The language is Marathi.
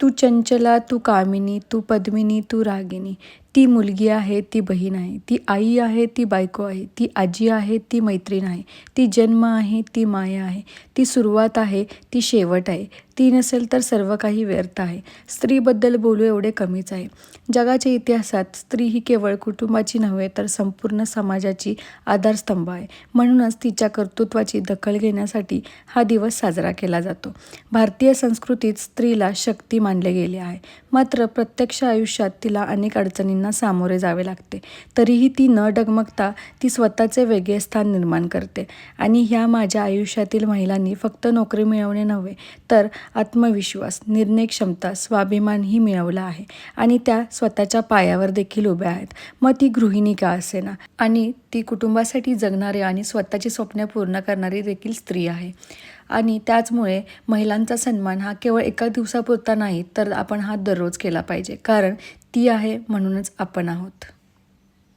तू चंचला, तू कामिनी, तू पद्मिनी, तू रागिनी. ती मुलगी आहे, ती बहीण आहे, ती आई आहे, ती बायको आहे, ती आजी आहे, ती मैत्रीण आहे, ती जन्म आहे, ती माया आहे, ती सुरुवात आहे, ती शेवट आहे. ती नसेल तर सर्व काही व्यर्थ आहे. स्त्रीबद्दल बोलू एवढे कमीच आहे. जगाच्या इतिहासात स्त्री ही केवळ कुटुंबाची नव्हे तर संपूर्ण समाजाची आधारस्तंभ आहे. म्हणूनच तिच्या कर्तृत्वाची दखल घेण्यासाठी हा दिवस साजरा केला जातो. भारतीय संस्कृतीत स्त्रीला शक्ती मानले गेले आहे. मात्र प्रत्यक्ष आयुष्यात तिला अनेक अडचणींना सामोरे जावे लागते. तरीही ती न डगमगता ती स्वतःचे वेगळे स्थान निर्माण करते. आणि ह्या माझ्या आयुष्यातील महिलांनी फक्त नोकरी मिळवणे नव्हे तर आत्मविश्वास, निर्णय क्षमता, स्वाभिमानही मिळवला आहे. आणि त्या स्वतःच्या पायावर देखील उभ्या आहेत. मग ती गृहिणी का असेना, आणि ती कुटुंबासाठी जगणारी आणि स्वतःची स्वप्ने पूर्ण करणारी देखील स्त्री आहे. आणि त्याचमुळे महिलांचा सन्मान हा केवळ एका दिवसापुरता नाही तर आपण हा दररोज केला पाहिजे. कारण ती आहे म्हणूनच आपण आहोत.